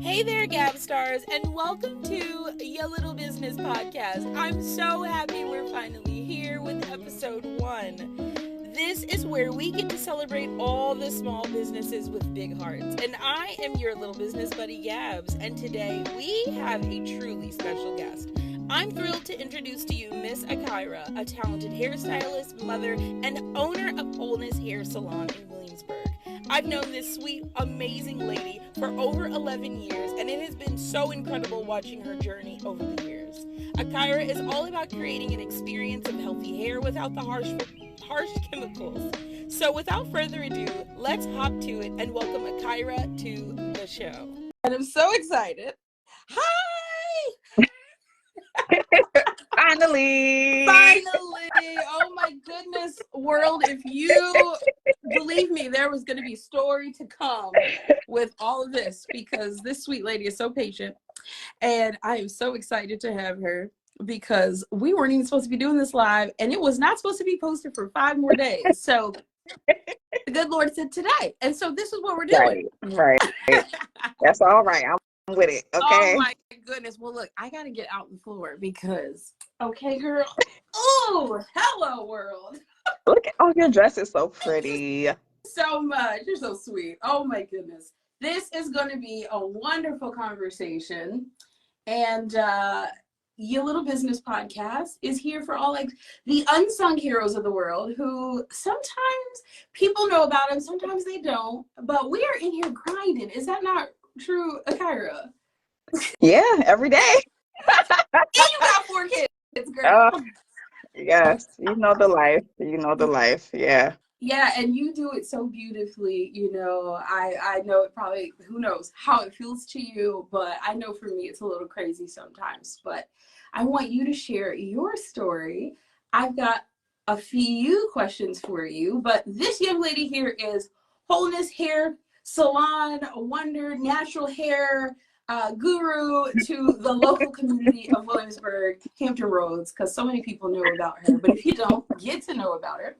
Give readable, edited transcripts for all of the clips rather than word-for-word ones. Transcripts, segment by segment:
Hey there, Gabs stars, and welcome to Ya Little Business Podcast. I'm so happy we're finally here with episode 1. This is where we get to celebrate all the small businesses with big hearts. And I am your little business buddy, Gabs, and today we have a truly special guest. I'm thrilled to introduce to you Miss Akyra, a talented hairstylist, mother, and owner of Wholeness Hair Salon in Williamsburg. I've known this sweet, amazing lady for over 11 years, and it has been so incredible watching her journey over the years. Akyra is all about creating an experience of healthy hair without the harsh chemicals. So without further ado, let's hop to it and welcome Akyra to the show. And I'm so excited. Hi! Finally! Oh my goodness, world. If you believe me, there was going to be story to come with all of this because this sweet lady is so patient. And I am so excited to have her because we weren't even supposed to be doing this live and it was not supposed to be posted for 5 more days. So the good Lord said today. And so this is what we're doing. Right. That's all right. I'm with it. Okay. Oh my goodness. Well, look, I got to get out the floor because, okay, girl. Oh, hello, world. Look at your dress is so pretty. So much. You're so sweet. Oh my goodness. This is going to be a wonderful conversation. And Your Little Business Podcast is here for all like the unsung heroes of the world who sometimes people know about them, sometimes they don't. But we are in here grinding. Is that not true, Akyra? Yeah, every day. And you got 4 kids, girl. Yes, you know the life. Yeah. Yeah, and you do it so beautifully. You know, I know it probably, who knows how it feels to you, but I know for me it's a little crazy sometimes. But I want you to share your story. I've got a few questions for you, but this young lady here is Wholeness Hair Salon Wonder, natural hair guru to the local community of Williamsburg, Hampton Roads, because so many people know about her. But if you don't, get to know about her.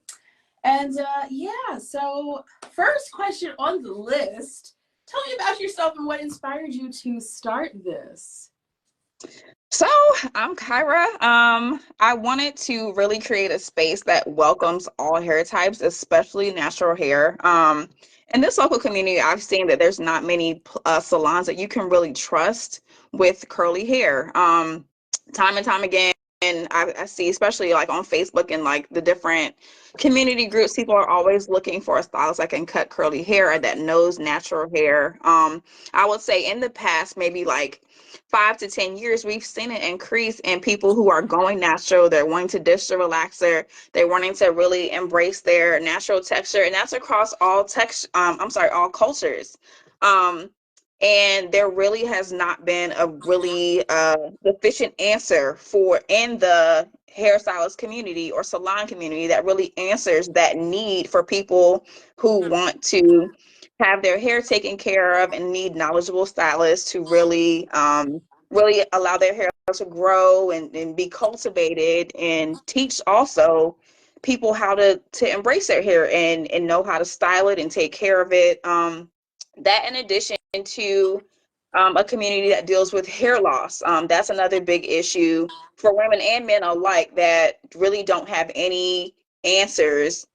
And yeah, so first question on the list, tell me about yourself and what inspired you to start this. So I'm Kyra. I wanted to really create a space that welcomes all hair types, especially natural hair. In this local community, I've seen that there's not many salons that you can really trust with curly hair. Time and time again, and I see, especially like on Facebook and like the different community groups, people are always looking for a stylist that can cut curly hair that knows natural hair. I would say in the past, maybe like 5 to 10 years, we've seen an increase in people who are going natural. They're wanting to ditch the relaxer. They're wanting to really embrace their natural texture, and that's across all all cultures. And there really has not been a really sufficient answer in the hairstylist community or salon community that really answers that need for people who want to have their hair taken care of and need knowledgeable stylists to really allow their hair to grow and be cultivated, and teach also people how to embrace their hair and know how to style it and take care of it. That in addition to a community that deals with hair loss. That's another big issue for women and men alike that really don't have any answers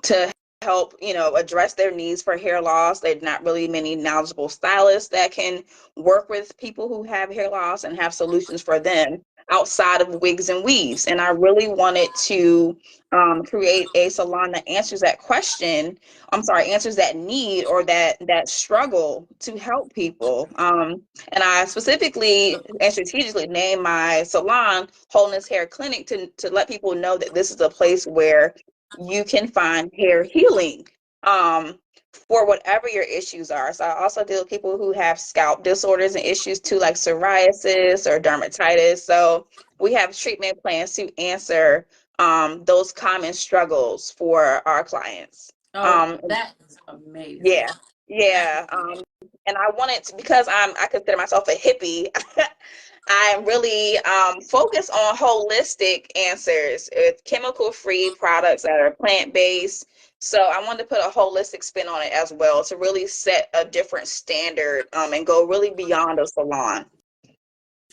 to help, address their needs for hair loss. There's not really many knowledgeable stylists that can work with people who have hair loss and have solutions for them outside of wigs and weaves. And I really wanted to create a salon that answers that question. Answers that need or that struggle to help people. And I specifically and strategically named my salon Wholeness Hair Clinic to let people know that this is a place where you can find hair healing for whatever your issues are. So I also deal with people who have scalp disorders and issues too, like psoriasis or dermatitis. So we have treatment plans to answer those common struggles for our clients. That is amazing. Yeah. And I wanted to, because I consider myself a hippie, I'm really focused on holistic answers with chemical-free products that are plant-based, So I wanted to put a holistic spin on it as well to really set a different standard and go really beyond a salon.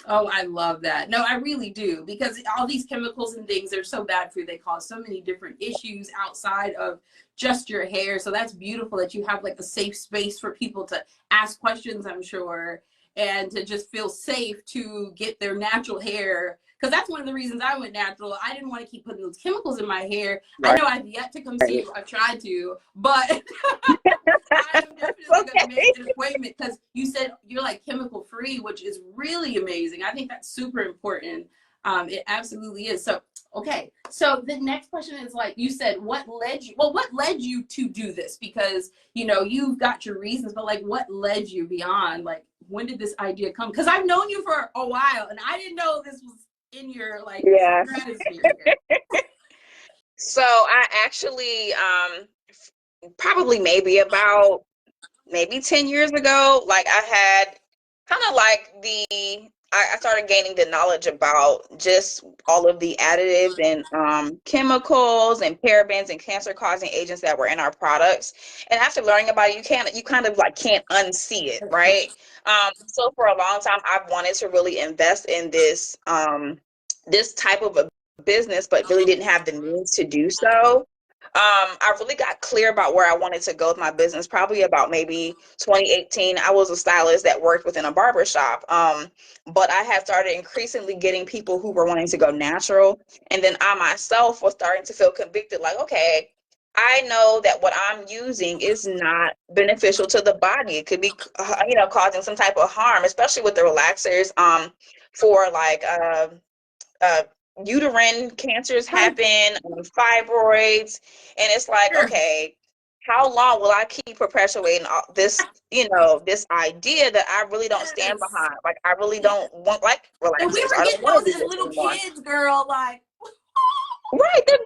Oh, I love that. No, I really do, because all these chemicals and things are so bad for you. They cause so many different issues outside of just your hair. So that's beautiful that you have like a safe space for people to ask questions, I'm sure, and to just feel safe to get their natural hair. Because that's one of the reasons I went natural. I didn't want to keep putting those chemicals in my hair. I Right. know I've yet to come see you. I've tried to, but I am definitely going to make an appointment, because you said you're like chemical free, which is really amazing. I think that's super important. It absolutely is. So, okay. So the next question is, like you said, what led you to do this? Because, you know, you've got your reasons, but like what led you beyond, like, when did this idea come? Because I've known you for a while and I didn't know this was in your like Yeah. stratosphere. So I actually probably maybe 10 years ago, like I had kind of like I started gaining the knowledge about just all of the additives and chemicals and parabens and cancer causing agents that were in our products. And after learning about it, you kind of like can't unsee it, right? So for a long time, I've wanted to really invest in this type of a business, but really didn't have the means to do so. I really got clear about where I wanted to go with my business probably about maybe 2018. I was a stylist that worked within a barber shop. But I had started increasingly getting people who were wanting to go natural. And then I myself was starting to feel convicted, like, okay, I know that what I'm using is not beneficial to the body. It could be, causing some type of harm, especially with the relaxers, for like, uh, uterine cancers happen, fibroids, and it's like, Sure. okay, how long will I keep perpetuating this, this idea that I really don't stand Yes. behind? Like, I really don't want like And we relaxers. were I don't getting want those to do as this little anymore. kids, girl. Like, Right, the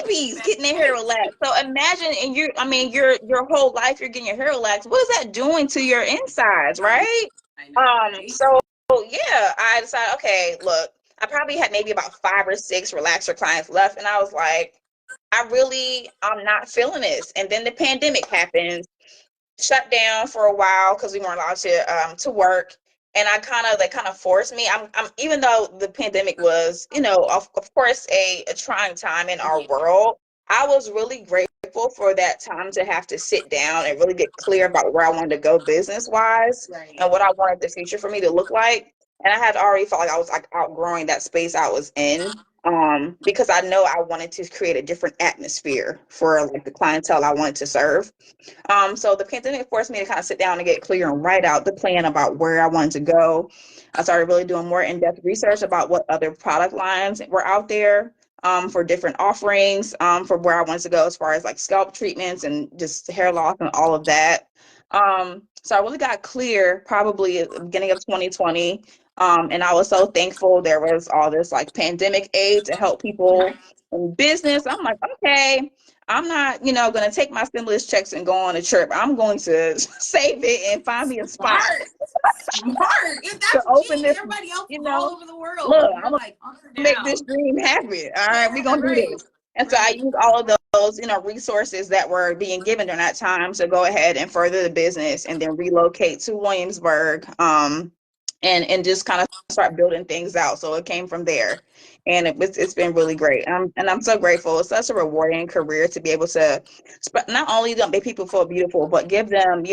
babies getting their hair relaxed. So imagine, and your whole life you're getting your hair relaxed. What is that doing to your insides, right? I know, right? So yeah, I decided, okay, look, I probably had maybe about 5 or 6 relaxer clients left, and I was like, I'm not feeling this. And then the pandemic happened, shut down for a while because we weren't allowed to work. And they kind of forced me. I'm even though the pandemic was, of course, a trying time in our Yeah. world, I was really grateful for that time to have to sit down and really get clear about where I wanted to go business wise Right. and what I wanted the future for me to look like. And I had already felt like I was like outgrowing that space I was in. Because I know I wanted to create a different atmosphere for like the clientele I wanted to serve. So the pandemic forced me to kind of sit down and get clear and write out the plan about where I wanted to go. I started really doing more in-depth research about what other product lines were out there for different offerings for where I wanted to go as far as like scalp treatments and just hair loss and all of that. So I really got clear probably at the beginning of 2020. And I was so thankful there was all this like pandemic aid to help people in business. I'm like, okay, I'm not, going to take my stimulus checks and go on a trip. I'm going to save it and find me a spot Smart. Smart. If to that's open cheap, this, everybody else you is all know, over the world. look, And I'm you're going like, hunker to make this down. dream happen. All right, we're Yeah, going to do right. this. And so I Right. used all of those, resources that were being given during that time to go ahead and further the business and then relocate to Williamsburg. And just kind of start building things out. So it came from there. And it's been really great. And I'm so grateful. It's such a rewarding career to be able to not only don't make people feel beautiful, but give them,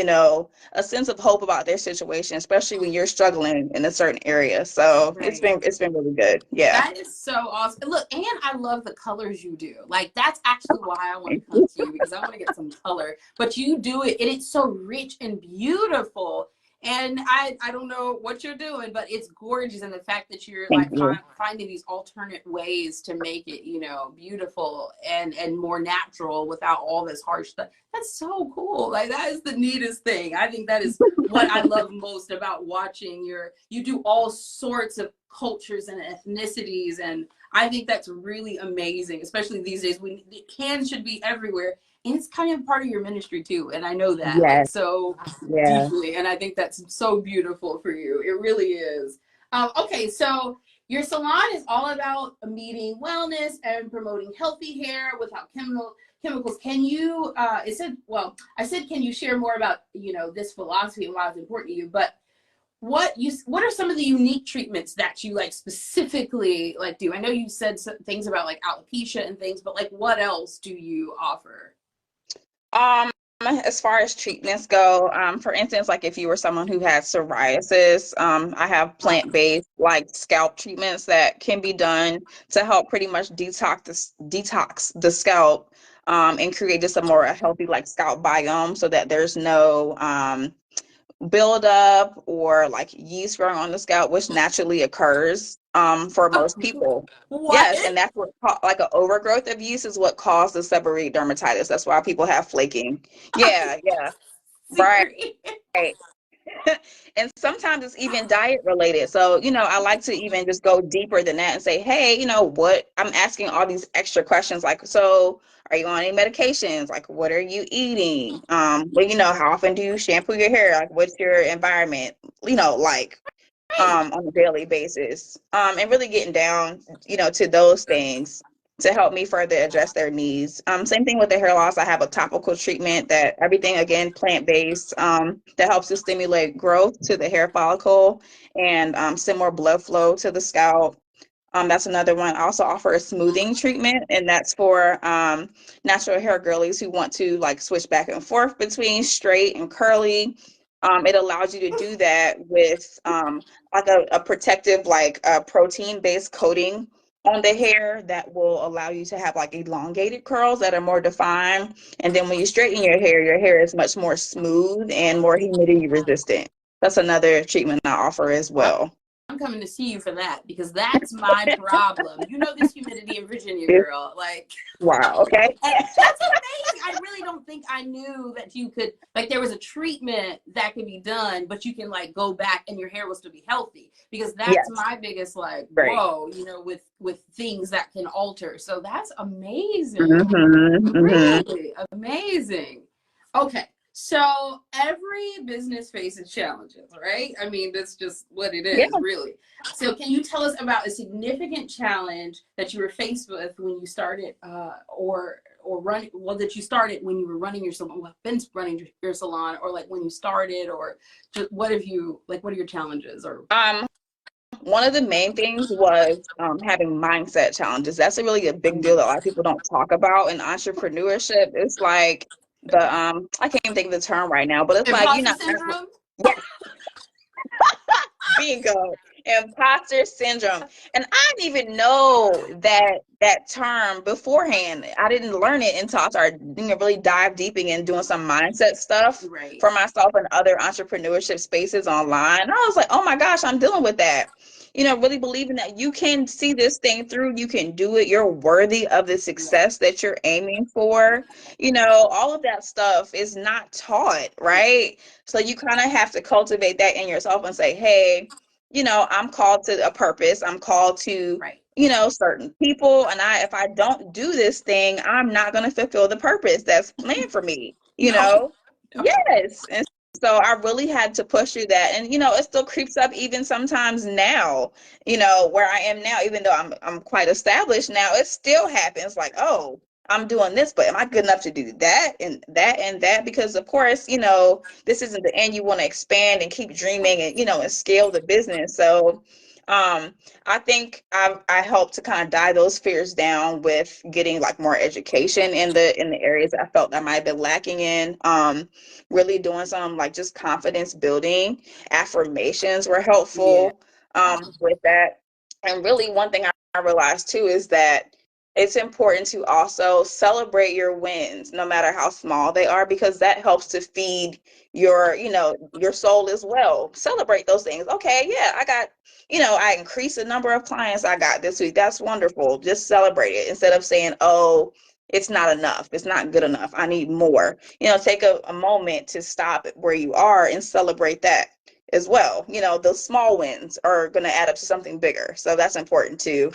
a sense of hope about their situation, especially when you're struggling in a certain area. So it's Right. been really good. Yeah. That is so awesome. Look, and I love the colors you do. Like, that's actually why I want to come to you, because I want to get some color. But you do it, and it's so rich and beautiful. And I don't know what you're doing, but it's gorgeous. And the fact that you're Thank like you. finding these alternate ways to make it, beautiful and more natural without all this harsh stuff. That's so cool. Like, that is the neatest thing. I think that is what I love most about watching you do all sorts of cultures and ethnicities, and I think that's really amazing, especially these days when hands should be everywhere, and it's kind of part of your ministry too, and I know that like Yes. so Yeah. deeply, and I think that's so beautiful for you. It really is. Okay, so your salon is all about meeting wellness and promoting healthy hair without chemicals. Can you, I said, can you share more about, this philosophy and why it's important to you, but what are some of the unique treatments that you like specifically like do? I know you said some things about like alopecia and things, but like what else do you offer? As far as treatments go, for instance, like if you were someone who had psoriasis, I have plant-based like scalp treatments that can be done to help pretty much detox the scalp, and create just a more healthy like scalp biome so that there's no buildup or like yeast growing on the scalp, which naturally occurs for most people. What? Yes, and that's what like an overgrowth of yeast is what causes seborrheic dermatitis. That's why people have flaking. Yeah, yeah, right. And sometimes it's even diet related. So, I like to even just go deeper than that and say, hey, what I'm asking all these extra questions like, so are you on any medications? Like, what are you eating? Well, how often do you shampoo your hair? Like, what's your environment? Like on a daily basis. And really getting down, to those things to help me further address their needs. Same thing with the hair loss. I have a topical treatment that everything again plant-based, that helps to stimulate growth to the hair follicle and send more blood flow to the scalp. That's another one. I also offer a smoothing treatment, and that's for natural hair girlies who want to like switch back and forth between straight and curly. It allows you to do that with like a protective, like a protein-based coating on the hair that will allow you to have like elongated curls that are more defined. And then when you straighten your hair is much more smooth and more humidity resistant. That's another treatment I offer as well. I'm coming to see you for that because that's my problem. This humidity in Virginia, girl. Like, wow, okay. That's amazing. I really don't think I knew that you could, like, there was a treatment that could be done, but you can like go back and your hair will still be healthy because that's Yes. my biggest like, Right. whoa, with things that can alter. So that's amazing. Mm-hmm. Really amazing. Okay. So every business faces challenges, right? I mean, that's just what it is, really. So can you tell us about a significant challenge that you were faced with when you started, that you started when you were running your salon, been running your salon, or like when you started, or just what are your challenges? Or one of the main things was having mindset challenges. That's a big deal that a lot of people don't talk about in entrepreneurship. It's like I can't even think of the term right now, but it's imposter syndrome. Yes. Bingo. Imposter syndrome. And I didn't even know that term beforehand. I didn't learn it until I started really dive deeping and doing some mindset stuff for myself and other entrepreneurship spaces online. And I was like, oh my gosh, I'm dealing with that. Really believing that you can see this thing through, you can do it, you're worthy of the success that you're aiming for. All of that stuff is not taught, right? So you kind of have to cultivate that in yourself and say, hey, I'm called to a purpose. I'm called to, certain people. And if I don't do this thing, I'm not going to fulfill the purpose that's planned for me, No. Yes. And so I really had to push through that. And, it still creeps up even sometimes now, where I am now, even though I'm quite established now, it still happens like, oh, I'm doing this, but am I good enough to do that and that and that? Because of course, this isn't the end. You want to expand and keep dreaming and, and scale the business. So I think I helped to kind of die those fears down with getting like more education in the areas that I felt I might have been lacking in. Really doing some like just confidence building affirmations were helpful with that. And really one thing I realized too is that it's important to also celebrate your wins, no matter how small they are, because that helps to feed your soul as well. Celebrate those things. Okay, yeah, I increased the number of clients I got this week. That's wonderful. Just celebrate it instead of saying, oh, it's not enough. It's not good enough. I need more. Take a moment to stop where you are and celebrate that as well. Those small wins are going to add up to something bigger. So that's important too.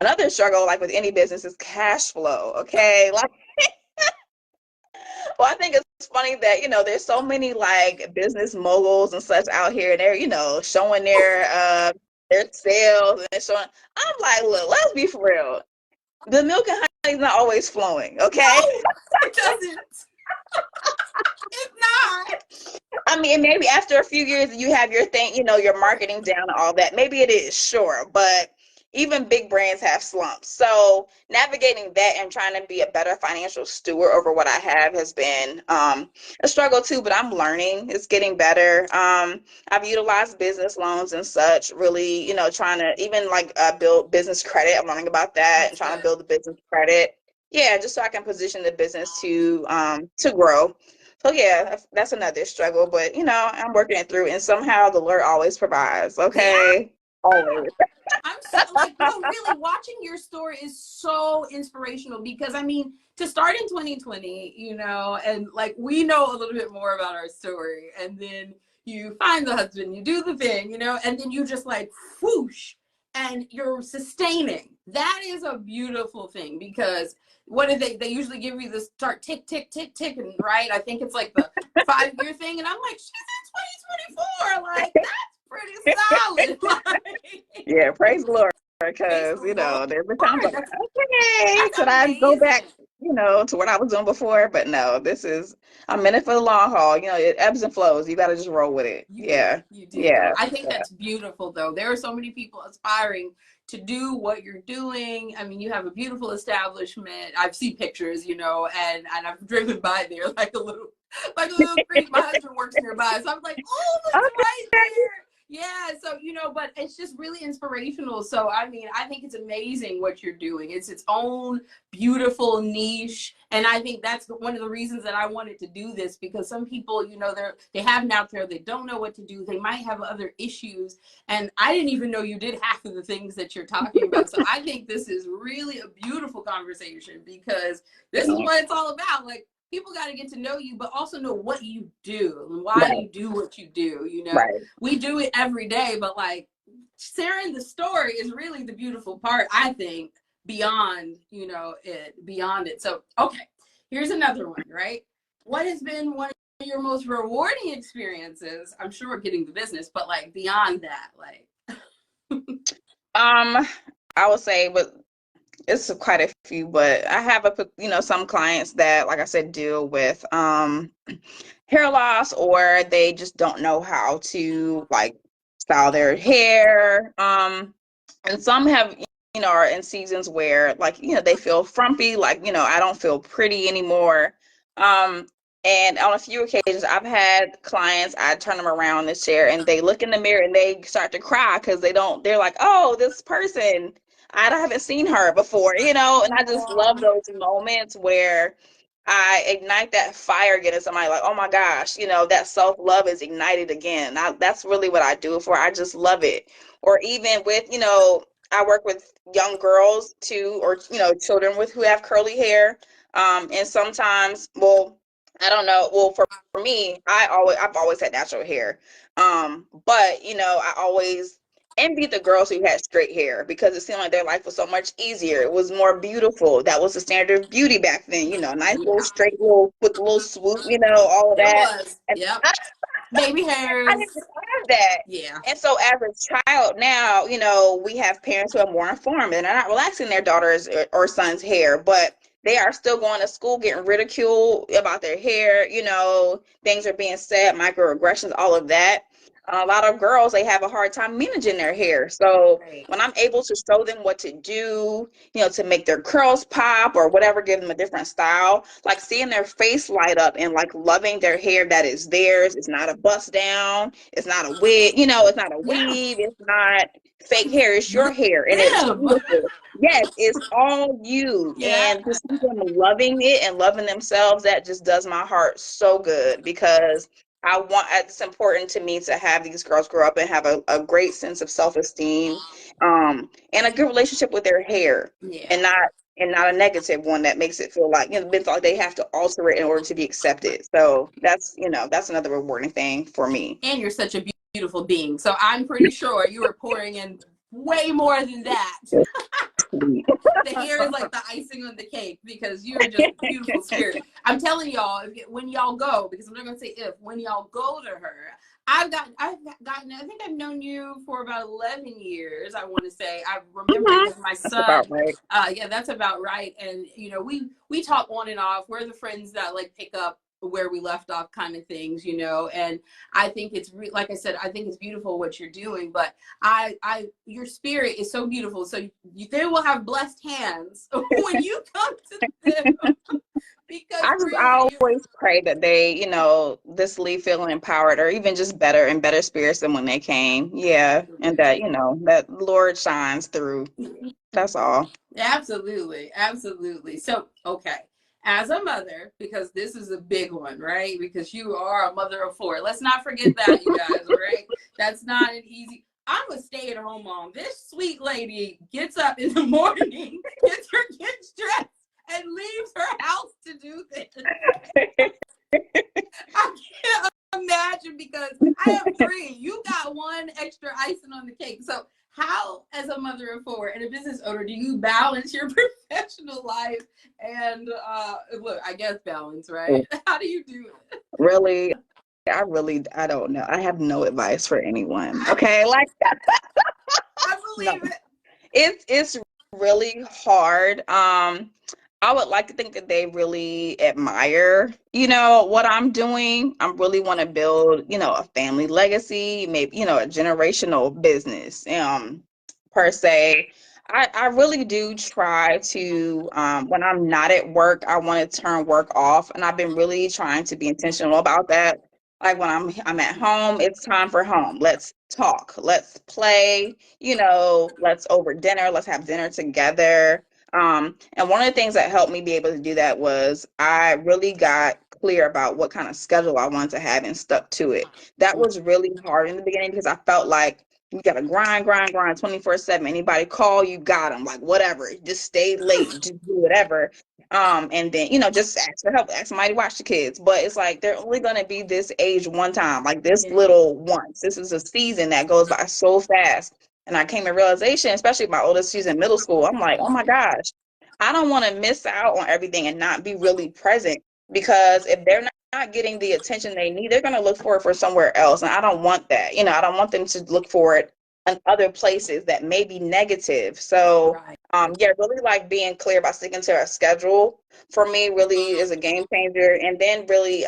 Another struggle, like with any business, is cash flow. Okay, like, well, I think it's funny that there's so many like business moguls and such out here, and they're showing their sales and showing. I'm like, look, let's be for real. the milk and honey is not always flowing, okay? No, it doesn't. It's not. I mean, maybe after a few years you have your thing, your marketing down and all that. Maybe it is, sure, but even big brands have slumps. So navigating that and trying to be a better financial steward over what I have has been a struggle too, but I'm learning. It's getting better. I've utilized business loans and such, really, trying to even like build business credit. I'm learning about that and That's trying to good. build the business credit. Yeah, just so I can position the business to grow. So yeah, that's another struggle, but I'm working it through, and somehow the Lord always provides. Yeah. Okay, always. I'm so like, no, really watching your story is so inspirational because I mean, to start in 2020, and like we know a little bit more about our story, and then you find the husband, you do the thing, and then you just like whoosh, and you're sustaining. That is a beautiful thing because what do they usually give you the start tick, tick, tick, tick, and right? I think it's like the 5-year thing, and I'm like, she's in 2024, like that's pretty solid. Like, Yeah, praise the Lord, praise because the Lord. there's been times like, okay, That's could I go back, amazing. to what I was doing before? But no, I'm in it for the long haul. It ebbs and flows. You got to just roll with it. You do. Yeah, You do. yeah, I think yeah. that's beautiful, though. There are so many people aspiring to do what you're doing. I mean, you have a beautiful establishment. I've seen pictures, and I've driven by there like a little creep. My husband works nearby, so I'm like, oh, it's right there. Yeah, so but it's just really inspirational. So I mean, I think it's amazing what you're doing. It's its own beautiful niche, and I think that's one of the reasons that I wanted to do this because some people, they have natural hair, they don't know what to do, they might have other issues, and I didn't even know you did half of the things that you're talking about. So I think this is really a beautiful conversation because this is what it's all about. Like people got to get to know you, but also know what you do and why Right, you do what you do. right. We do it every day, but like sharing the story is really the beautiful part, I think, beyond, beyond it. So, okay, here's another one, right? What has been one of your most rewarding experiences? I'm sure getting the business, but like beyond that, like, Um, I would say, but it's quite a few, but I have some clients that, like I said, deal with hair loss, or they just don't know how to like style their hair. And some have, are in seasons where like, they feel frumpy, like, I don't feel pretty anymore. Um, and on a few occasions, I've had clients, I turn them around in the chair and they look in the mirror and they start to cry because they're like, oh, this person, I haven't seen her before, and I just love those moments where I ignite that fire again in somebody like, oh my gosh, that self-love is ignited again. That's really what I do it for. I just love it. Or even with, I work with young girls too, or, children who have curly hair. And sometimes, well, I don't know. Well, for me, I've always had natural hair. But, I always envied the girls who had straight hair because it seemed like their life was so much easier. It was more beautiful. That was the standard of beauty back then, nice little yeah, straight little with a little swoop, all of it that. was. And Yep. Baby I hairs. didn't have that. Yeah. And so as a child now, we have parents who are more informed and they're not relaxing their daughter's or son's hair, but they are still going to school getting ridiculed about their hair, things are being said, microaggressions, all of that. A lot of girls, they have a hard time managing their hair. So Right. when I'm able to show them what to do, to make their curls pop or whatever, give them a different style, like seeing their face light up and like loving their hair that is theirs. It's not a bust down. It's not a wig, it's not a Yeah. weave. It's not fake hair. It's your hair and it's Them. beautiful. Yes, it's all you. Yeah. And to see them loving it and loving themselves, that just does my heart so good because it's important to me to have these girls grow up and have a great sense of self-esteem, and a good relationship with their hair, Yeah. and not a negative one that makes it feel like, they have to alter it in order to be accepted. So that's another rewarding thing for me. And you're such a beautiful being. So I'm pretty sure you were pouring in way more than that. Sweet. The hair is like the icing on the cake because you're just beautiful spirit. I'm telling y'all, when y'all go, because I'm not going to say if, when y'all go to her, I've gotten, I think I've known you for about 11 years, I want to say. I remember Mhm. because my That's about son, right. yeah, that's about right. And, we talk on and off. We're the friends that like pick up where we left off kind of things, and I think like I said, I think it's beautiful what you're doing, but your spirit is so beautiful. So they will have blessed hands when you come to them because I really, always pray that they, this leave feeling empowered or even just better and better spirits than when they came. Yeah. And that, that Lord shines through. That's all. absolutely, absolutely. So, okay, as a mother, because this is a big one, right? Because you are a mother of four. Let's not forget that, you guys, all right? That's not an easy. I'm a stay-at-home mom. This sweet lady gets up in the morning, gets her kids dressed, and leaves her house to do this. I can't imagine because I have three. You got one extra icing on the cake. So, how, as a mother of four and a business owner, do you balance your professional life and look? I guess balance, right? How do you do it? Really, I don't know. I have no advice for anyone. Okay. Like, I no. believe it. It's really hard. I would like to think that they really admire, what I'm doing. I really want to build, a family legacy, maybe, a generational business, per se. I really do try to, when I'm not at work, I want to turn work off. And I've been really trying to be intentional about that. Like when I'm at home, it's time for home. Let's talk. Let's play, let's over dinner, let's have dinner together. And one of the things that helped me be able to do that was I really got clear about what kind of schedule I wanted to have and stuck to it. That was really hard in the beginning because I felt like you got to grind 24/7. Anybody call, you got them, like whatever. Just stay late, just do whatever. And then, just ask for help, ask somebody to watch the kids. But it's like they're only going to be this age one time, like this Yeah. little once. This is a season that goes by so fast. And I came to realization, especially my oldest, she's in middle school. I'm like, oh my gosh, I don't want to miss out on everything and not be really present because if they're not getting the attention they need, they're going to look for it for somewhere else. And I don't want that. I don't want them to look for it in other places that may be negative. So, Right. yeah, really like being clear about sticking to a schedule for me really is a game changer. And then really,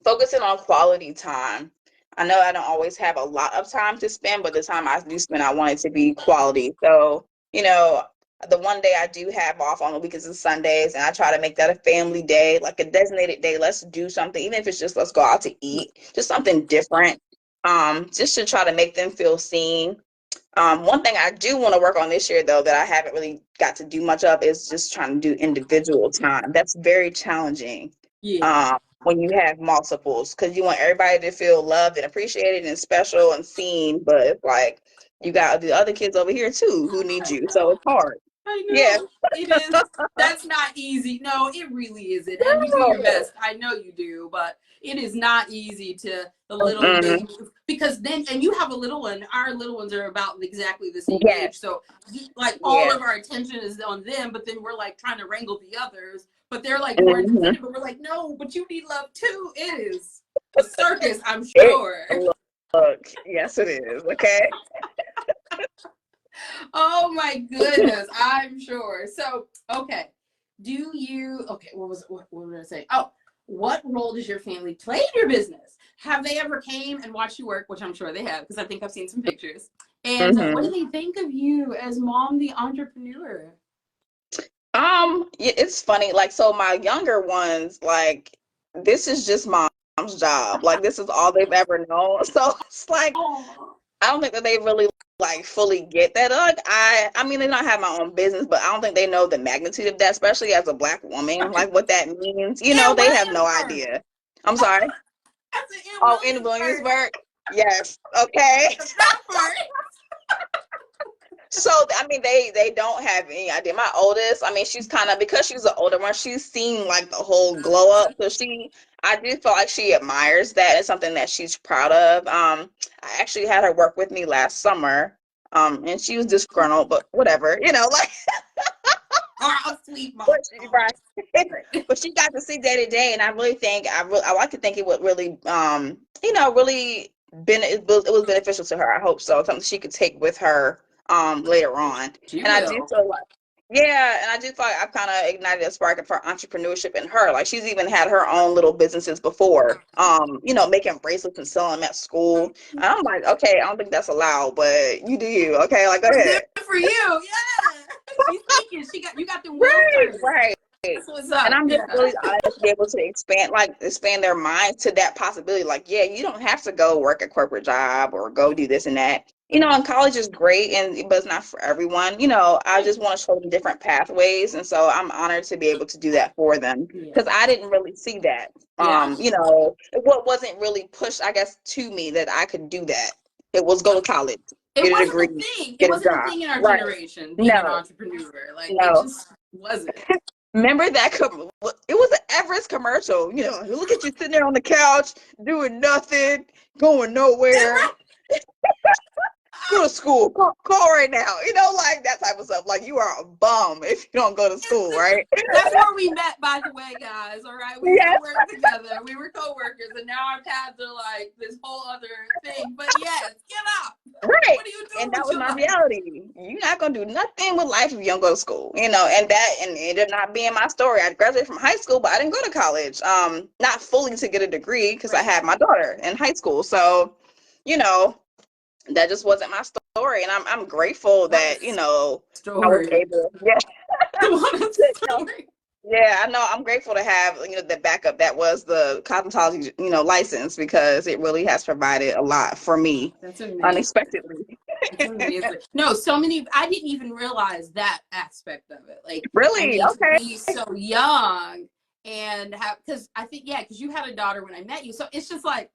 focusing on quality time. I know I don't always have a lot of time to spend, but the time I do spend, I want it to be quality. So, the one day I do have off on the weekends and Sundays, and I try to make that a family day, like a designated day. Let's do something, even if it's just let's go out to eat, just something different, just to try to make them feel seen. One thing I do want to work on this year, though, that I haven't really got to do much of is just trying to do individual time. That's very challenging Yeah. when you have multiples because you want everybody to feel loved and appreciated and special and seen. But it's like you got the other kids over here, too, who need you. So it's hard. I Yeah. know it is. That's not easy. No, it really isn't. And you do your best. I know you do, but it is not easy to the little Mm-hmm. baby because then, and you have a little one. Our little ones are about exactly the same Yes. age, so like all Yeah. of our attention is on them. But then we're like trying to wrangle the others, but they're like more Mm-hmm. independent. But we're like, no, but you need love too. It is a circus, I'm It, sure. look, yes, it is. Okay. Oh my goodness, I'm sure. So, okay. Okay, what did I say? Oh, what role does your family play in your business? Have they ever came and watched you work, which I'm sure they have because I think I've seen some pictures. And what do Mm-hmm. they think of you as mom the entrepreneur? It's funny. Like, so my younger ones, like, this is just mom's job. Like, this is all they've ever known. So it's like, Oh, I don't think that they really like fully get that. Like, I mean, they don't have my own business, but I don't think they know the magnitude of that, especially as a Black woman, like what that means. in They have no Williamsburg. idea. I'm sorry. I said in Oh, in Williamsburg. Williamsburg? Yes. Okay. That part. So I mean, they don't have any idea. My oldest, I mean, she's kind of because she's the older one, she's seen like the whole glow up. So I do feel like she admires that. It's something that she's proud of. I actually had her work with me last summer, and she was disgruntled, but whatever, like or a sweet mom. Right. But she got to see day to day, and I really think I like to think it would really really it was beneficial to her. I hope so. Something she could take with her later on. She And I do will. feel like yeah, and I just feel like I've kind of ignited a spark for entrepreneurship in her. Like she's even had her own little businesses before, making bracelets and selling them at school. And I'm like, okay, I don't think that's allowed, but you do you. Okay, like go Good ahead. for you. Yeah. She's thinking you got the wheels Right, turning. right. That's what's up. And I'm just Yeah. really honored to be able to expand their minds to that possibility. Like, yeah, you don't have to go work a corporate job or go do this and that. And college is great, but it's not for everyone. I just want to show them different pathways, and so I'm honored to be able to do that for them because I didn't really see that. Yeah. What wasn't really pushed, I guess, to me that I could do that. It was go to college, It get a wasn't degree, a thing. It get a wasn't a job. thing in our Right? generation being an No, entrepreneur. Like it no. just wasn't. Remember that it was an Everest commercial. Look at you sitting there on the couch doing nothing, going nowhere. Go to school. Call right now. Like that type of stuff. Like you are a bum if you don't go to school, right? That's where we met, by the way, guys. All right, we Yes. worked together. We were co-workers, and now our paths are like this whole other thing. But yes, get up. Right. What are you doing? And that with was your my life? reality. You're not gonna do nothing with life if you don't go to school. And it ended up not being my story. I graduated from high school, but I didn't go to college. Not fully to get a degree because I had my daughter in high school. So, that just wasn't my story. And I'm grateful that, I was Story. able, yeah. What a story. Yeah, I know. I'm grateful to have, the backup that was the cosmetology, license because it really has provided a lot for me. That's amazing. Unexpectedly. That's amazing. No, I didn't even realize that aspect of it. Like, Really? Okay. to be so young and because I think, because you had a daughter when I met you. So it's just like,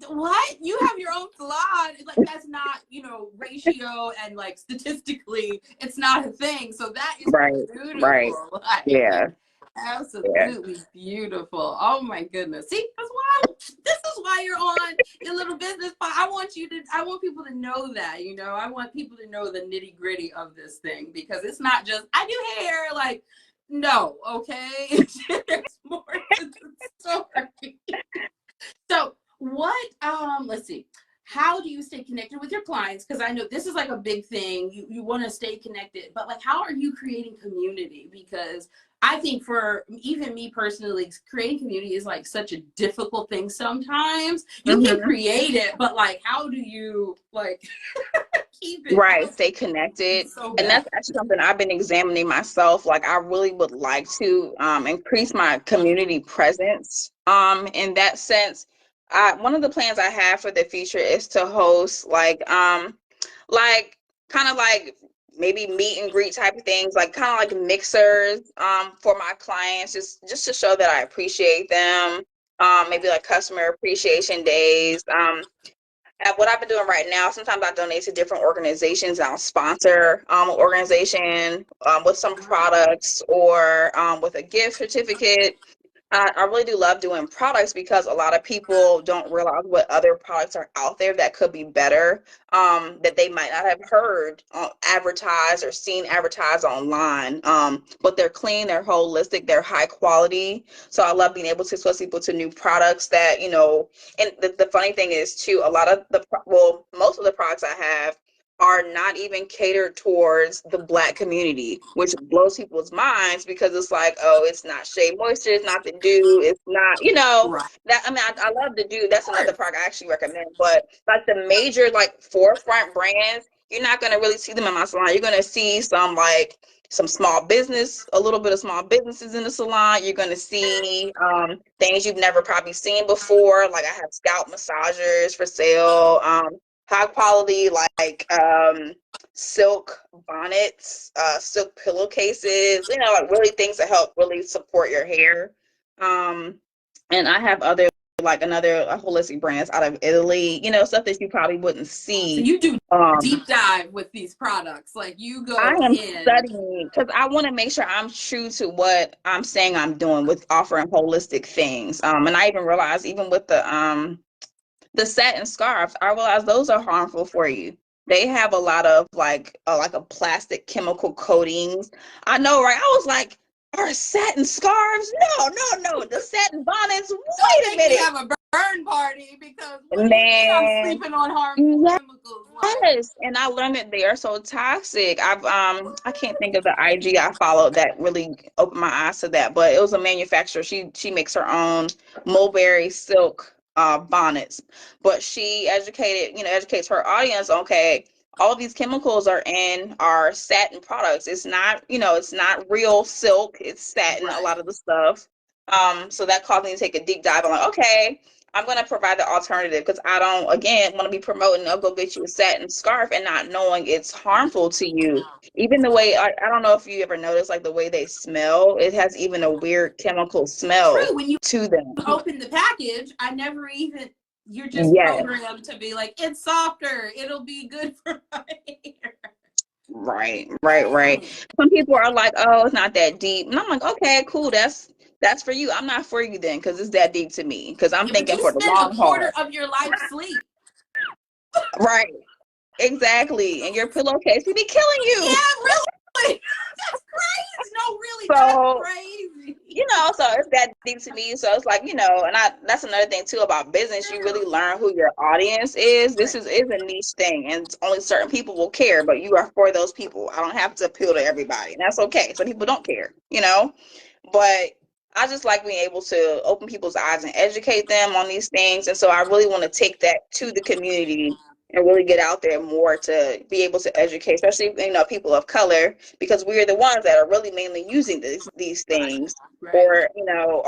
what? You have your own salon. It's like, that's not, ratio and like statistically, it's not a thing. So that is beautiful. Right. Like, Yeah. Absolutely beautiful. Oh my goodness. See, this is why you're on your little business. I want people to know that, I want people to know the nitty gritty of this thing because it's not just, I do hair, like, no, okay? There's more to the story. So let's see. How do you stay connected with your clients? Because I know this is like a big thing. You want to stay connected, but like, how are you creating community? Because I think for even me personally, creating community is like such a difficult thing sometimes. You can create it, but like, how do you like keep it? Right, stay connected. And that's actually something I've been examining myself. Like I really would like to increase my community presence. In that sense, one of the plans I have for the future is to host like kind of like maybe meet and greet type of things, like kind of like mixers for my clients, just to show that I appreciate them. Maybe like customer appreciation days. And what I've been doing right now, sometimes I donate to different organizations and I'll sponsor an organization with some products or with a gift certificate. I really do love doing products because a lot of people don't realize what other products are out there that could be better, that they might not have heard advertised or seen advertised online. But they're clean, they're holistic, they're high quality. So I love being able to expose people to new products that, and the funny thing is too, most of the products I have are not even catered towards the Black community, which blows people's minds because it's like, oh, it's not Shea Moisture, it's not the Dew, it's not, that. I mean, I love the Dew. That's another product I actually recommend. But like the major like forefront brands, you're not gonna really see them in my salon. You're gonna see some small business, a little bit of small businesses in the salon. You're gonna see things you've never probably seen before. Like I have scalp massagers for sale. High quality like silk bonnets, silk pillowcases, like really things that help really support your hair. And I have other another holistic brands out of Italy, stuff that you probably wouldn't see. So you do deep dive with these products, like you go I am studying because I want to make sure I'm true to what I'm saying I'm doing with offering holistic things. And I even realized even with the satin scarves, I realize those are harmful for you. They have a lot of like a plastic chemical coatings. I know, right? I was like, are satin scarves? No, no, no. The satin bonnets. Don't Wait a make me minute, have a burn party because what do you mean I'm man. sleeping on harmful chemicals? Like, Yes, and I learned that they are so toxic. I can't think of the IG I followed that really opened my eyes to that, but it was a manufacturer. She makes her own mulberry silk bonnets, but she educates her audience. Okay, all these chemicals are in our satin products. It's not, it's not real silk. It's satin, a right. lot of the stuff. So that caused me to take a deep dive. I'm like, okay, I'm going to provide the alternative because I don't, again, want to be promoting, I'll go get you a satin scarf and not knowing it's harmful to you. Even the way, I don't know if you ever noticed, like the way they smell, it has even a weird chemical smell True. When you to them. open the package, I never even, you're just Yes, programmed to be like, it's softer. It'll be good for my hair. right, right, right. Some people are like, oh, it's not that deep. And I'm like, okay, cool. That's for you. I'm not for you then because it's that deep to me because I'm Yeah, but thinking you for the spent a long quarter haul. of your life sleep. Right, exactly. And your pillowcase will be killing Yeah, you. really. That's crazy. No, really, that's So, crazy. so it's that deep to me. So it's like, and that's another thing too about business. You really learn who your audience is. This Right. is a niche thing and only certain people will care, but you are for those people. I don't have to appeal to everybody. And that's okay. Some people don't care. But I just like being able to open people's eyes and educate them on these things. And so I really want to take that to the community and really get out there more to be able to educate, especially people of color, because we are the ones that are really mainly using these things, Right. or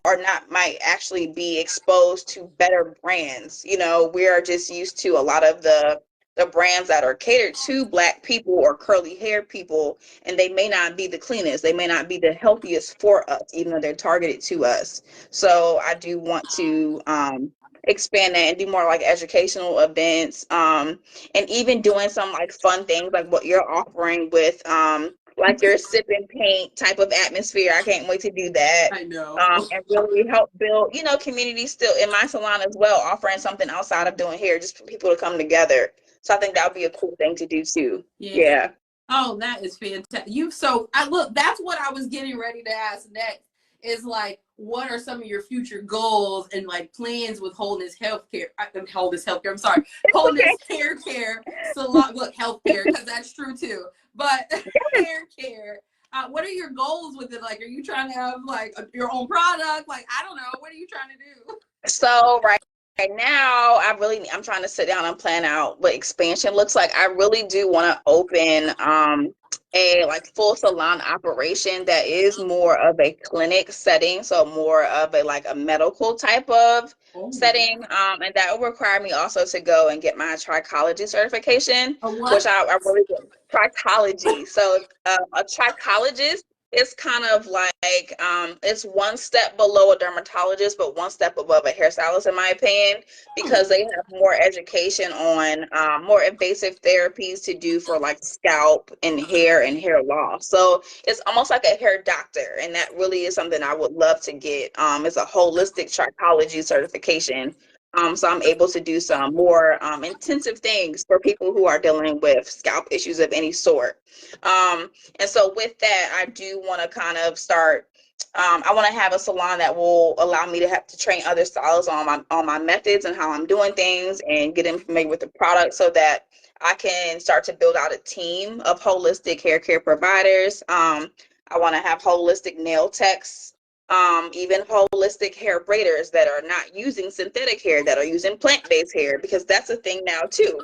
or not might actually be exposed to better brands. We are just used to a lot of the brands that are catered to Black people or curly hair people, and they may not be the cleanest, they may not be the healthiest for us, even though they're targeted to us. So I do want to expand that and do more like educational events, and even doing some like fun things like what you're offering with like your sip and paint type of atmosphere. I can't wait to do that. I know. And really help build, community still in my salon as well, offering something outside of doing hair just for people to come together. So I think that would be a cool thing to do too. Yeah. Yeah. Oh, that is fantastic. I look, that's what I was getting ready to ask next is like, what are some of your future goals and like plans with Wholeness Healthcare? Wholeness Healthcare, I'm sorry. Wholeness Hair Care Salon. Look, healthcare, because that's true too. But hair care. What are your goals with it? Like, are you trying to have like your own product? Like, I don't know. What are you trying to do? So right now, I'm trying to sit down and plan out what expansion looks like. I really do want to open a like full salon operation that is more of a clinic setting, so more of a like a medical type of Oh, setting, and that will require me also to go and get my trichology certification, a which what? I really trichology. So a trichologist is kind of like it's one step below a dermatologist, but one step above a hairstylist, in my opinion, because they have more education on more invasive therapies to do for like scalp and hair loss. So it's almost like a hair doctor, and that really is something I would love to get. It's a holistic trichology certification. So I'm able to do some more intensive things for people who are dealing with scalp issues of any sort. And so with that, I do want to kind of start. I want to have a salon that will allow me to have to train other stylists on my methods and how I'm doing things, and get them familiar with the product so that I can start to build out a team of holistic hair care providers. I want to have holistic nail techs, even holistic hair braiders that are not using synthetic hair, that are using plant-based hair, because that's a thing now too.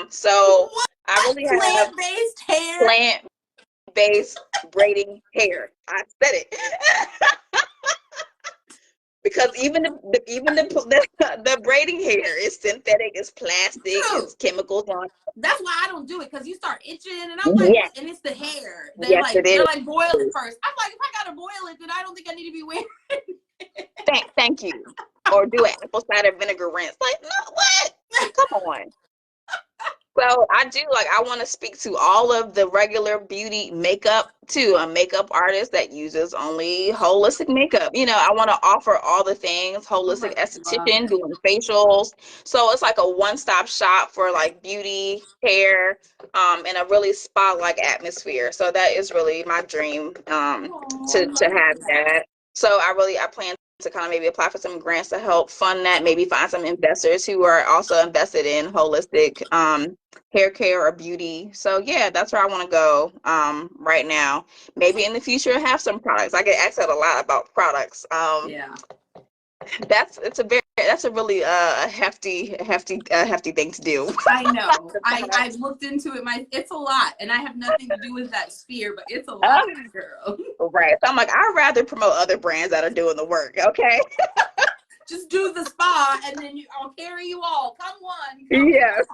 So What? I really have Plant-based hair? plant-based braiding hair. I said it. Because even the braiding hair is synthetic, it's plastic, True. it's chemicals on. That's why I don't do it, because you start itching and I'm like, Yes, what? And it's the hair. yes, it They're is. like boil it first. I'm like, if I gotta boil it, then I don't think I need to be wearing Thank you. Or do an apple cider vinegar rinse. Like, no, what? Come on. So So I do like I want to speak to all of the regular beauty makeup too. A makeup artist that uses only holistic makeup. I want to offer all the things, Oh holistic my God. esthetician doing facials. So it's like a one-stop shop for like beauty, hair, and a really spa-like atmosphere. So that is really my dream, Oh, I to love have that. that. So I plan to kind of maybe apply for some grants to help fund that, maybe find some investors who are also invested in holistic hair care or beauty. So yeah, that's where I want to go right now. Maybe in the future have some products. I get asked that a lot about products. Yeah. That's a really hefty thing to do. I know. I've looked into it. It's a lot, and I have nothing to do with that sphere, but it's a lot, girl. Right. So I'm like, I'd rather promote other brands that are doing the work. Okay. Just do the spa, and then I'll carry you all. Come on. Yes.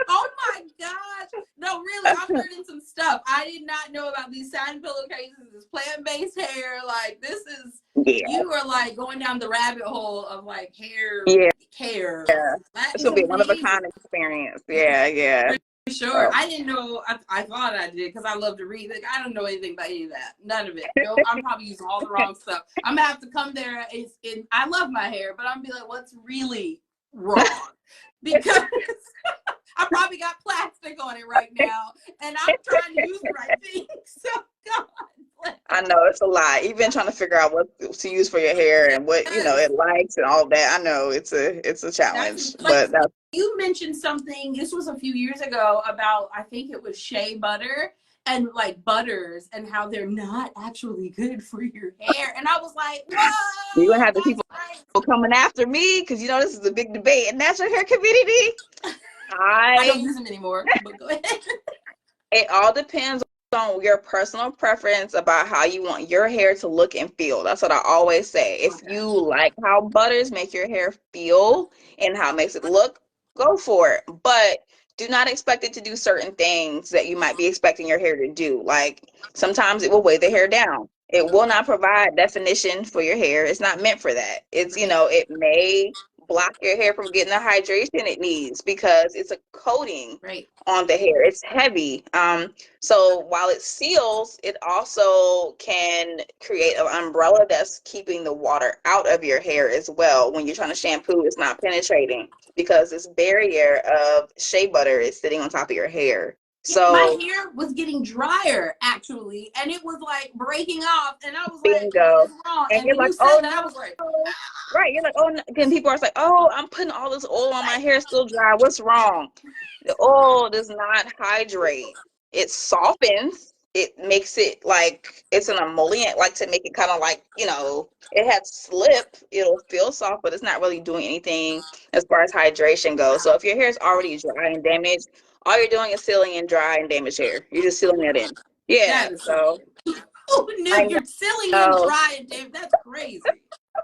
Oh my gosh. No, really, I'm learning some stuff. I did not know about these satin pillowcases, this plant-based hair. Like, Yeah. you are like going down the rabbit hole of like hair Yeah. care. That This is will be a one of a amazing. kind experience. Yeah. Yeah. For sure. I didn't know. I thought I did because I love to read. Like, I don't know anything about any of that. None of it. No, I'm probably using all the wrong stuff. I'm gonna have to come there. I love my hair, but I'm gonna be like, what's really wrong? Because I probably got plastic on it right now, and I'm trying to use the right thing. So God. I know it's a lot. Even trying to figure out what to use for your hair and what it likes and all that. I know it's a challenge, but that's you mentioned something. This was a few years ago about I think it was shea butter and like butters and how they're not actually good for your hair. And I was like, you're gonna whoa, have the people coming after me because this is a big debate in natural hair community. I don't use them anymore. But go ahead. It all depends on your personal preference about how you want your hair to look and feel. That's what I always say. If you like how butters make your hair feel and how it makes it look, go for it. But do not expect it to do certain things that you might be expecting your hair to do. Like sometimes it will weigh the hair down. It will not provide definition for your hair. It's not meant for that. It may block your hair from getting the hydration it needs because it's a coating on the hair. It's heavy. So while it seals, it also can create an umbrella that's keeping the water out of your hair as well. When you're trying to shampoo, it's not penetrating because this barrier of shea butter is sitting on top of your hair. So my hair was getting drier actually, and it was like breaking off, and I was like, bingo. what is wrong? And you're when like, you said that, I was like, right. You're like, oh, again, people are like, oh, I'm putting all this oil on my hair, still dry. What's wrong? The oil does not hydrate. It softens. It makes it like it's an emollient, like to make it kind of like, it has slip. It'll feel soft, but it's not really doing anything as far as hydration goes. So if your hair is already dry and damaged, all you're doing is sealing in dry and damaged hair. You're just sealing it in. Yeah. So who knew you're sealing in dry and damaged? That's crazy.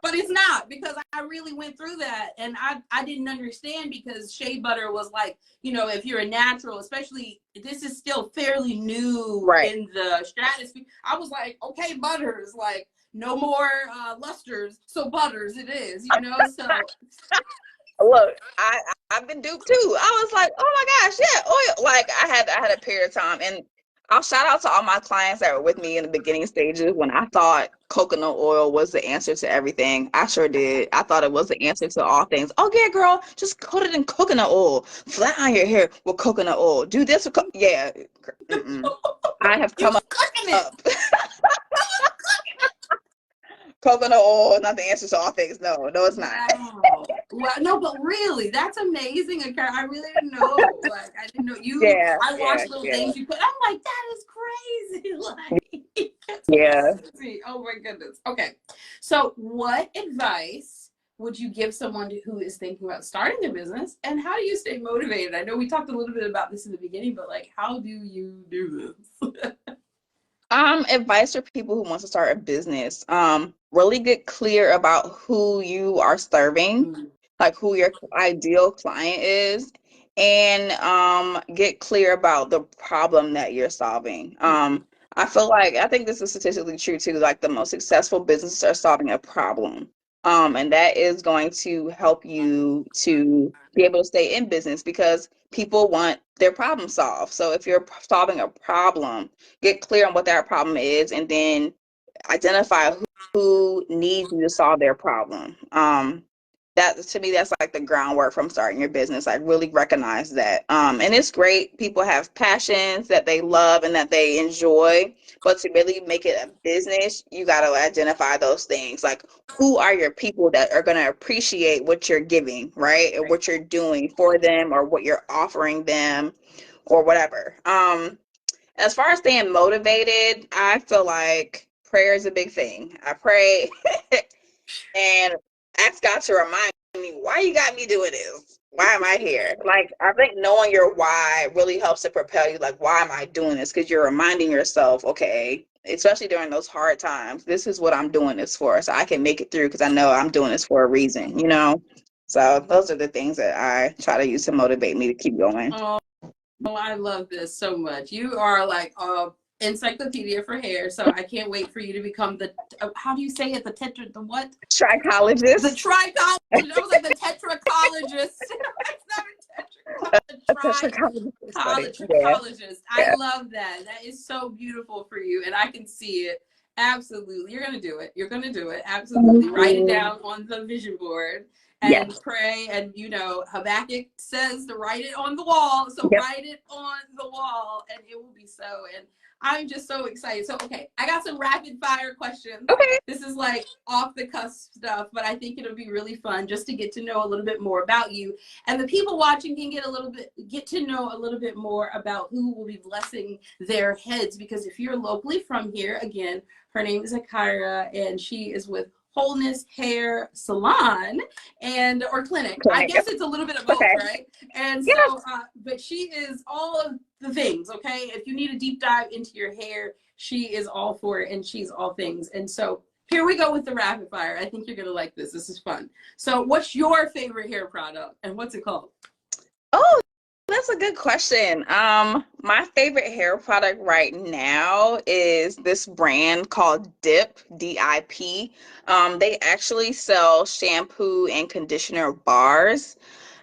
But it's not, because I really went through that, and I didn't understand, because shea butter was like, if you're a natural, especially this is still fairly new in the stratosphere. I was like, okay, butters, like no more lusters, so butters it is, so. Look, I've been duped too. I was like, oh my gosh, yeah, oil. Like I had a period of time, and I'll shout out to all my clients that were with me in the beginning stages when I thought coconut oil was the answer to everything. I sure did. I thought it was the answer to all things. Oh yeah, girl, just coat it in coconut oil. Flat on your hair with coconut oil. Do this with yeah. I have come up. Coconut oil, not the answer to all things. No, it's not. Wow. Well, no, but really, that's amazing, Akyra. I really didn't know. Like, I didn't know you. I watched little things you put. I'm like, that is crazy. Like, crazy. Oh my goodness. Okay, so what advice would you give someone who is thinking about starting their business, and how do you stay motivated? I know we talked a little bit about this in the beginning, but like, how do you do this? Advice for people who want to start a business. Really get clear about who you are serving, like who your ideal client is, and get clear about the problem that you're solving. I think this is statistically true too. Like the most successful businesses are solving a problem. And that is going to help you to be able to stay in business because people want their problem solved. So if you're solving a problem, get clear on what that problem is and then identify who needs you to solve their problem. That to me, that's like the groundwork from starting your business. I really recognize that. And it's great. People have passions that they love and that they enjoy, but to really make it a business, you got to identify those things. Like, who are your people that are going to appreciate what you're giving, right? Or what you're doing for them or what you're offering them or whatever. As far as staying motivated, I feel like prayer is a big thing. I pray and ask God to remind me, why you got me doing this? Why am I here? Like, I think knowing your why really helps to propel you. Like, why am I doing this? Because you're reminding yourself, okay, especially during those hard times, this is what I'm doing this for. So I can make it through because I know I'm doing this for a reason, you know? So those are the things that I try to use to motivate me to keep going. Oh, I love this so much. You are like a encyclopedia for hair, so I can't wait for you to become the, how do you say it? The what? The Trichologist. trichologist. I was like the tetrachologist. It's not a Trichologist is funny. Yeah. trichologist. I love that. That is so beautiful for you, and I can see it. Absolutely. You're going to do it. You're going to do it. Absolutely. Write it down on the vision board and Yes. pray. And, you know, Habakkuk says to write it on the wall. So Yep. write it on the wall and it will be so. And I'm just so excited. So, okay, I got some rapid fire questions. Okay. This is like off the cusp stuff, but I think it'll be really fun just to get to know a little bit more about you. And the people watching can get to know a little bit more about who will be blessing their heads. Because if you're locally from here, again, her name is Akyra, and she is with Wholeness Hair Salon or clinic. I guess it's a little bit of both, Okay. right? And Yes. so, but she is all of the things, okay? If you need a deep dive into your hair, she is all for it, and she's all things. And so here we go with the rapid fire. I think you're going to like this. This is fun. So what's your favorite hair product, and what's it called? Oh, that's a good question. My favorite hair product right now is this brand called Dip, DIP. They actually sell shampoo and conditioner bars.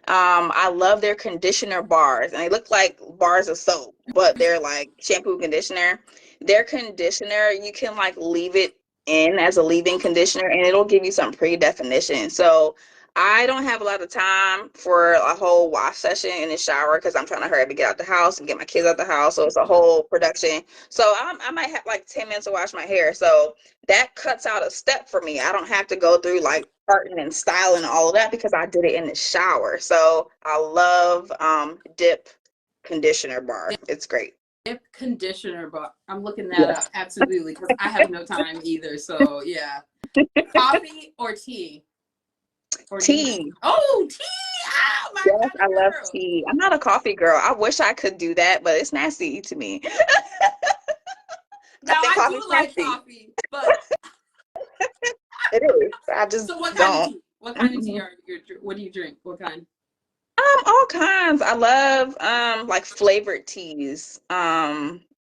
I love their conditioner bars, and they look like bars of soap, but they're like shampoo conditioner. Their conditioner, you can like leave it in as a leave-in conditioner, and it'll give you some pre-definition. So I don't have a lot of time for a whole wash session in the shower because I'm trying to hurry up and get out the house and get my kids out the house. So it's a whole production. So I might have like 10 minutes to wash my hair. So that cuts out a step for me. I don't have to go through like parting and styling and all of that because I did it in the shower. So I love Dip conditioner bar. It's great. Dip conditioner bar. I'm looking that up. Absolutely, because I have no time either. So yeah. Coffee or tea? Or Tea. Oh, tea! Oh, my Yes, I love girl. tea. I'm not a coffee girl. I wish I could do that, but it's nasty to me. I Now think I do coffee's like nasty. coffee, but It is. I just so what kind of don't. tea? What kind of tea Mhm. are you? What do you drink? What kind? All kinds. I love like flavored teas.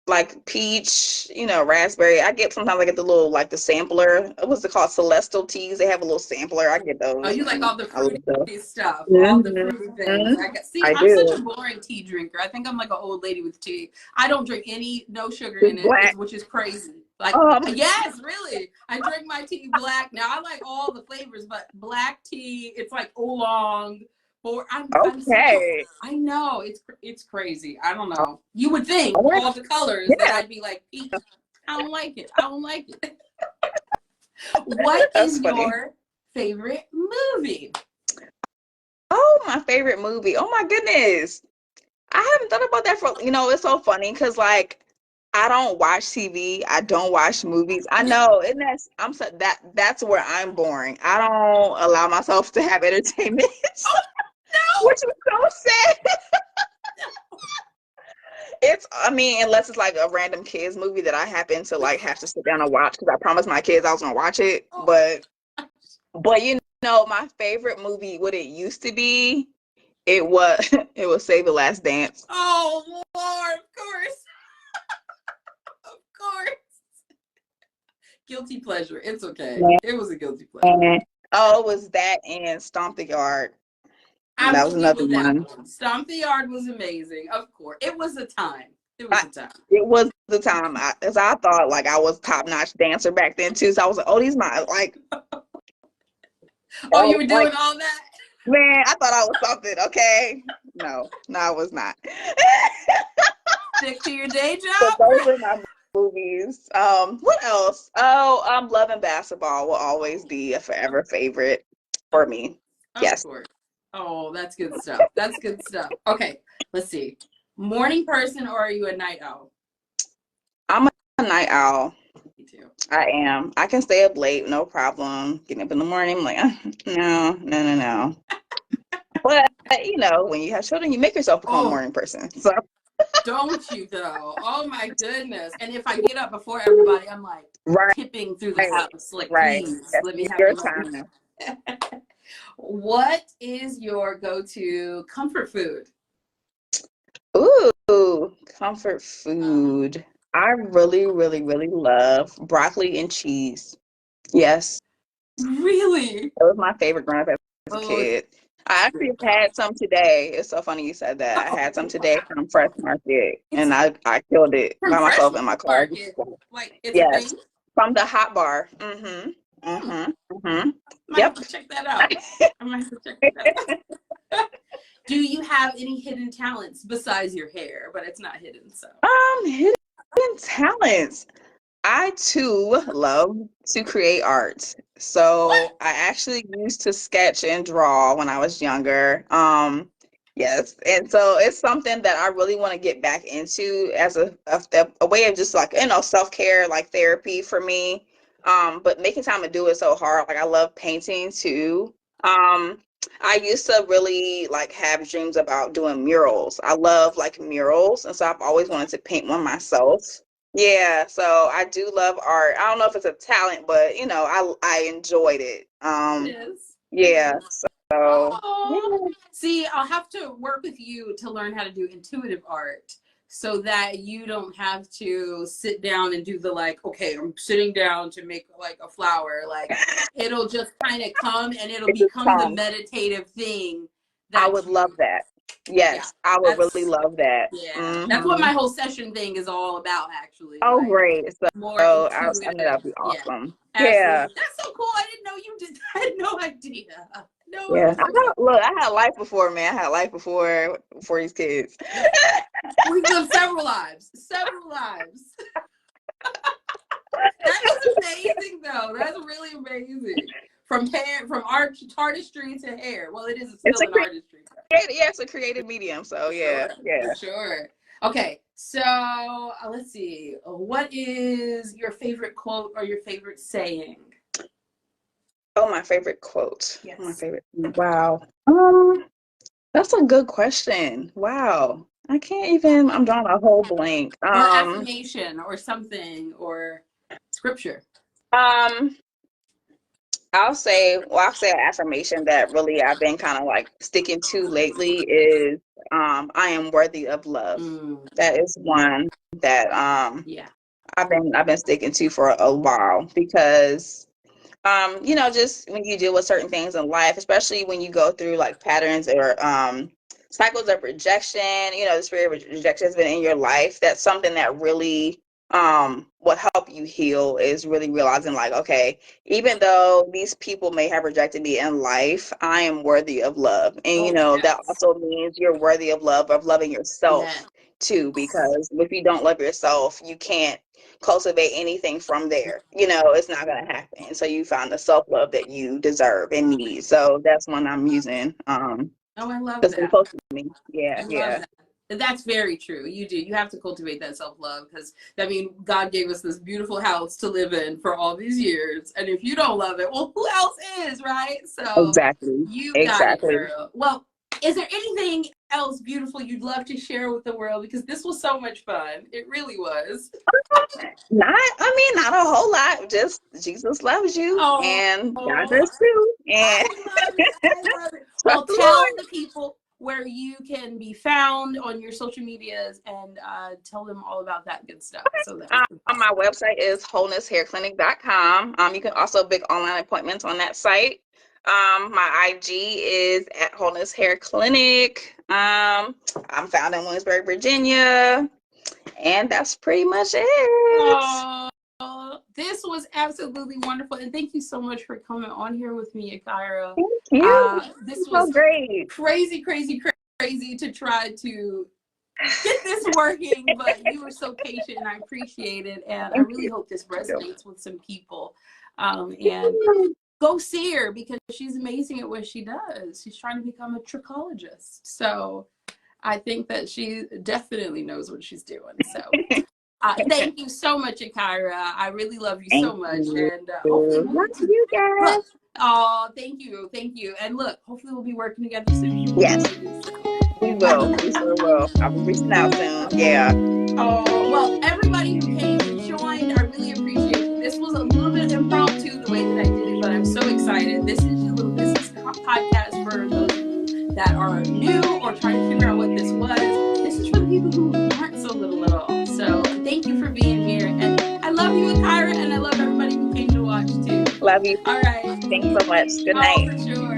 Like peach, raspberry. I get the little like the sampler. What's it called? Celestial teas. They have a little sampler. I get Oh, those you like all and the I love fruity those. stuff, all the fruity things. Mhm. See, I I'm such do. a boring tea drinker. I think I'm like an old lady with tea. I don't drink no sugar It's in it, black. which is crazy. Like, Um, yes, really. I drink my tea black. Now I like all the flavors, but black tea, it's like oolong. Or I'm such a okay. I know it's crazy. I don't know. You would think All right. all the colors that Yeah, I'd be like peach. I don't like it. I don't like it. What that's is funny. your favorite movie? Oh, my favorite movie. Oh my goodness. I haven't thought about that it's so funny because like I don't watch TV. I don't watch movies. I know, and that's where I'm boring. I don't allow myself to have entertainment, Oh which no! is so sad. I mean, unless it's like a random kids movie that I happen to like have to sit down and watch because I promised my kids I was gonna watch it. Oh, But my favorite movie, what it used to be, it was it was Save the Last Dance. oh Lord, of course. Of course. Guilty pleasure. It's okay. It was a guilty pleasure. And Oh, it was that and Stomp the Yard. I That was will give another you that one. one. Stomp the Yard was amazing. Of course. It was a time. It was I, a time. it was the time, as I thought, like I was top notch dancer back then too. So I was like, oh, these my Oh, you were like doing all that? man, I thought I was something. Okay, no, I was not. Stick to your day But job? those are my movies. What else? Oh, Love and Basketball will always be a forever favorite for me. Of Yes, course. Oh, that's good stuff. That's good stuff. Okay, let's see. Morning person or are you a night owl? I'm a night owl. Me too. I am. I can stay up late, no problem. Getting up in the morning, I'm like, no. But when you have children, you make yourself become a Oh, morning person. So don't you though? Oh my goodness. And if I get up before everybody, I'm like right, tipping through the house. Like, right. please That's let me have your a moment. time. What is your go-to comfort food? Ooh, comfort food. I really, really, really love broccoli and cheese. Yes, Really? that was my favorite growing up as a Oh, kid. I actually had some today. It's so funny you said that. I had some today from Fresh Market, it's and I killed it from by Fresh myself in my car. Market. Like, it's a Yes, thing. from the hot bar. Hmm. Might have Yep. to check that out. I might have to check that out. Do you have any hidden talents besides your hair? But it's not hidden, so. Hidden talents. I too love to create art. What? So I actually used to sketch and draw when I was younger. Yes, and so it's something that I really want to get back into as a way of just like self-care, like therapy for me. But making time to do it so hard. Like I love painting too. Um, I used to really like have dreams about doing murals. I love like murals, and so I've always wanted to paint one myself. Yeah, so I do love art. I don't know if it's a talent, but I enjoyed it. It is. It Yeah, is. so Oh, yeah. see, I'll have to work with you to learn how to do intuitive art so that you don't have to sit down and do the like, okay, I'm sitting down to make like a flower. Like it'll just kind of come and it'll It just become the comes. meditative thing I that would love you, that. yeah, Yes, I would really that's, love that. yeah, that's what Hmm. my whole session thing is all about, actually. Oh, Like great. So, more I know intuitive. that'd be Yeah, awesome. Yeah, absolutely. That's so cool. I didn't know you did. I had no idea. No yeah. idea. Look, I had life before, man. I had life before these kids. We've lived several lives. Several lives. That is amazing, though. That's really amazing. From art, artistry to hair. Well, it is It's still a an artistry. yeah, it's a creative medium. So For sure. yeah. For sure. Okay, so let's see. What is your favorite quote or your favorite saying? Oh, my favorite quote. My Yes. favorite. Wow. That's a good question. Wow. I can't even, I'm drawing a whole blank. Or affirmation or something or scripture. Um, I'll say an affirmation that really I've been kind of like sticking to lately is I am worthy of love. Mm, That is one that yeah. I've been sticking to for a while because just when you deal with certain things in life, especially when you go through like patterns or cycles of rejection, the spirit of rejection has been in your life. That's something that really will help you heal is really realizing like, okay, even though these people may have rejected me in life, I am worthy of love. And Oh, that yes. also means you're worthy of loving Yes. yourself too, because if you don't love yourself, you can't cultivate anything from there. It's not going to happen. So you find the self-love that you deserve and need. So that's one I'm using. Oh, I love That's been that. close to me. I Yeah, love yeah. that. That's very true. You do. You have to cultivate that self love because God gave us this beautiful house to live in for all these years. And if you don't love it, well, who else is, right? So Exactly. you got it, Exactly. girl. Well, is there anything else beautiful you'd love to share with the world? Because this was so much fun. It really was. Not a whole lot. Just Jesus loves you Oh, and God I does too. And love it. I love it. trust Well, the tell Lord. the people where you can be found on your social medias and tell them all about that good stuff. So that my website is wholenesshairclinic.com. You can also book online appointments on that site. My IG is at Wholeness Hair Clinic. I'm found in Williamsburg, Virginia. And that's pretty much it. This was absolutely wonderful. And thank you so much for coming on here with me, Akyra. Thank you. This was so great. Crazy to try to get this working, but you were so patient and I appreciate it. And I really hope this resonates with some people. And go see her because she's amazing at what she does. She's trying to become a trichologist. So I think that she definitely knows what she's doing. So thank you so much, Akyra. I really love you so much. And hopefully love you guys. Oh, thank you. And look, hopefully we'll be working together soon. Yes, we will. We sure will. I'll be reaching out soon. Yeah. Oh, well, everybody who came and joined, I really appreciate it. This was a little bit impromptu the way that I did it, but I'm so excited. This is your little business podcast for those of you that are new or trying to figure out what this was. This is for the people who aren't so little at all. So thank you for being here. And I love you, Akyra, and I love everybody who came to watch too. Love you. All right. Thanks so much. Good night. Oh, for sure.